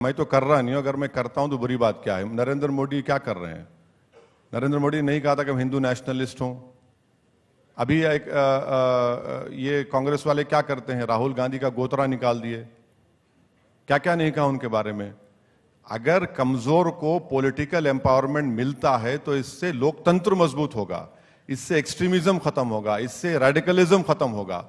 मैं तो कर रहा नहीं हूं, अगर मैं करता हूं तो बुरी बात क्या है। नरेंद्र मोदी क्या कर रहे हैं? नरेंद्र मोदी नहीं कहा था कि मैं हिंदू नेशनलिस्ट हूं। अभी ये कांग्रेस वाले क्या करते हैं, राहुल गांधी का गोतरा निकाल दिए। क्या क्या नहीं कहा उनके बारे में। अगर कमजोर को पॉलिटिकल एम्पावरमेंट मिलता है तो इससे लोकतंत्र मजबूत होगा, इससे एक्सट्रीमिज्म खत्म होगा, इससे रेडिकलिज्म खत्म होगा।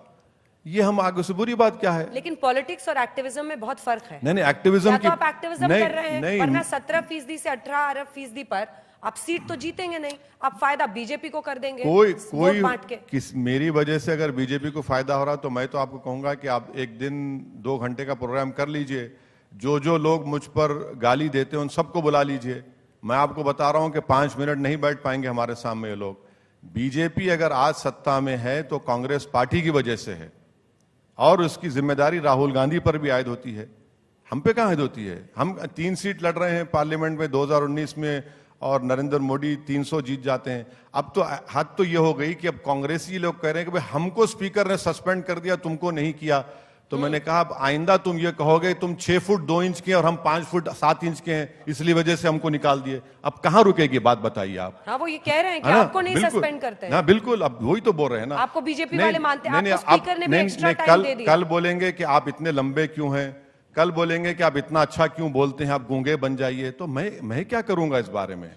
ये हम आगे से बुरी बात क्या है? लेकिन पॉलिटिक्स और एक्टिविज्म में बहुत फर्क है। नहीं, एक्टिविज्म तो आप एक्टिविज्म कर रहे हैं, वरना 17% से 18% पर आप सीट तो जीतेंगे नहीं, आप फायदा बीजेपी को कर देंगे। कोई बांट के मेरी वजह से अगर बीजेपी को फायदा हो रहा तो मैं तो आपको कहूंगा कि आप एक दिन 2 घंटे का प्रोग्राम कर लीजिए, जो लोग मुझ पर गाली देते हैं उन सबको बुला लीजिए। मैं आपको बता रहा हूं कि 5 मिनट नहीं बैठ पाएंगे हमारे सामने ये लोग। बीजेपी अगर आज सत्ता में है तो कांग्रेस पार्टी की वजह से है, और उसकी जिम्मेदारी राहुल गांधी पर भी आयद होती है, हम पे कहां आयद होती है? हम 3 सीट लड़ रहे हैं पार्लियामेंट में 2019 में, और नरेंद्र मोदी 300 जीत जाते हैं। अब तो हद तो ये हो गई कि अब कांग्रेसी लोग कह रहे हैं कि भाई हमको स्पीकर ने सस्पेंड कर दिया, तुमको नहीं किया। तो मैंने कहा अब आइंदा तुम ये कहोगे तुम 6 फुट 2 इंच के और हम 5 फुट 7 इंच के हैं, इसलिए वजह से हमको निकाल दिए। अब कहां रुकेगी बात, बताइए आप। हाँ, वो ये कह रहे हैं कि आपको नहीं सस्पेंड करते हैं। हाँ बिल्कुल, अब वही तो बोल रहे हैं ना। आपको बीजेपी वाले मानते हैं, आपको स्पीकर ने भी एक्स्ट्रा टाइम दे दिया। कल बोलेंगे कि आप इतने लंबे क्यों हैं, कल बोलेंगे कि आप इतना अच्छा क्यों बोलते हैं, आप गूंगे बन जाइए। तो मैं क्या करूंगा इस बारे में?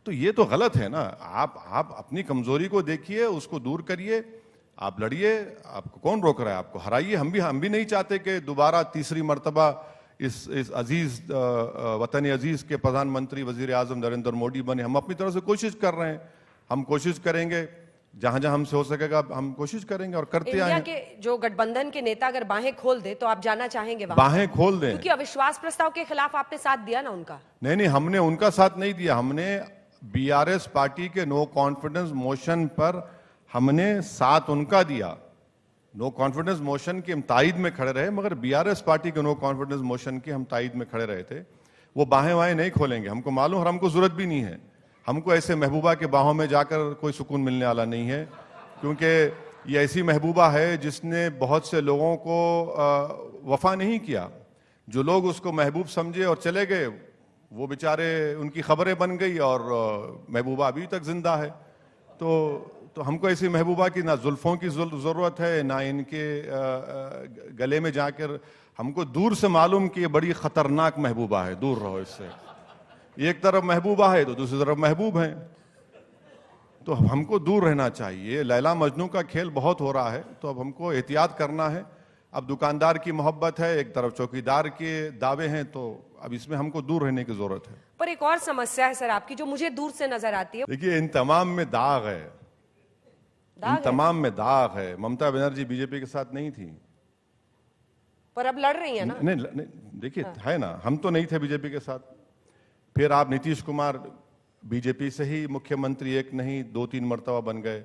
तो ये तो गलत है ना। आप अपनी कमजोरी को देखिए, उसको दूर करिए, आप लड़िए। आपको कौन रोक रहा है? आपको हराइए। हम भी नहीं चाहते कि दोबारा तीसरी मर्तबा इस अजीज वतन अजीज के प्रधानमंत्री वजीर आजम नरेंद्र मोदी बने। हम अपनी तरफ से कोशिश कर रहे हैं, हम कोशिश करेंगे, जहां जहां हमसे हो सकेगा हम कोशिश करेंगे और करते आए। इंडिया के जो गठबंधन के नेता अगर बाहें खोल दे तो आप जाना चाहेंगे वहां? बाहें खोल दें, क्योंकि अविश्वास प्रस्ताव के खिलाफ आपने साथ दिया ना उनका। नहीं, हमने उनका साथ नहीं दिया। हमने बीआरएस पार्टी के नो कॉन्फिडेंस मोशन पर हमने साथ उनका दिया। नो कॉन्फिडेंस मोशन की हम ताईद में खड़े रहे, मगर बीआरएस पार्टी के नो कॉन्फिडेंस मोशन की हम ताईद में खड़े रहे थे। वो बाहें वाहें नहीं खोलेंगे, हमको मालूम, और हमको जरूरत भी नहीं है। हमको ऐसे महबूबा के बाहों में जाकर कोई सुकून मिलने वाला नहीं है, क्योंकि ये ऐसी महबूबा है जिसने बहुत से लोगों को वफा नहीं किया। जो लोग उसको महबूब समझे और चले गए, वो बेचारे उनकी खबरें बन गई और महबूबा अभी तक जिंदा है। तो हमको ऐसी महबूबा की ना जुल्फों की जरूरत है, ना इनके गले में जाकर। हमको दूर से मालूम कि ये बड़ी खतरनाक महबूबा है, दूर रहो इससे। एक तरफ महबूबा है तो दूसरी तरफ महबूब है, तो हमको दूर रहना चाहिए। लैला मजनू का खेल बहुत हो रहा है, तो अब हमको एहतियात करना है। अब दुकानदार की मोहब्बत है, एक तरफ चौकीदार के दावे हैं, तो अब इसमें हमको दूर रहने की जरूरत है। पर एक और समस्या है सर आपकी, जो मुझे दूर से नजर आती है। देखिए, इन तमाम में दाग है, इन तमाम में दाग है। ममता बनर्जी बीजेपी के साथ नहीं थी, पर अब लड़ रही है ना। नहीं, देखिए है ना, हम तो नहीं थे बीजेपी के साथ। फिर आप नीतीश कुमार बीजेपी से ही मुख्यमंत्री एक नहीं 2-3 मर्तबा बन गए।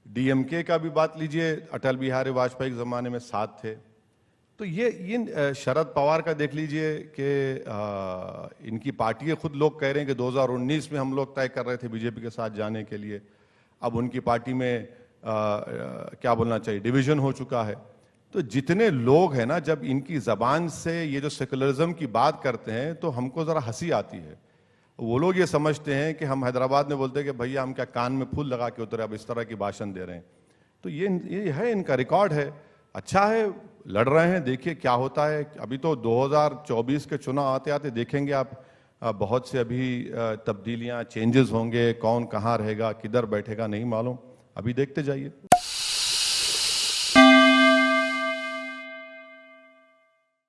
डीएमके का भी बात लीजिए, अटल बिहारी वाजपेयी के जमाने में साथ थे। तो ये शरद पवार का देख लीजिए कि इनकी पार्टी खुद लोग कह रहे हैं कि 2019 में हम लोग तय कर रहे थे बीजेपी के साथ जाने के लिए। अब उनकी पार्टी में क्या बोलना चाहिए, डिवीजन हो चुका है। तो जितने लोग हैं ना, जब इनकी जबान से ये जो सेकुलरिज्म की बात करते हैं तो हमको जरा हंसी आती है। वो लोग ये समझते हैं कि हम हैदराबाद में बोलते हैं कि भैया हम क्या कान में फूल लगा के उतरे, अब इस तरह की भाषण दे रहे हैं। तो ये है, इनका रिकॉर्ड है। अच्छा है, लड़ रहे हैं, देखिए क्या होता है। अभी तो 2024 के चुनाव आते आते देखेंगे आप, बहुत से अभी तब्दीलियां, चेंजेस होंगे। कौन कहाँ रहेगा, किधर बैठेगा नहीं मालूम, अभी देखते जाइए।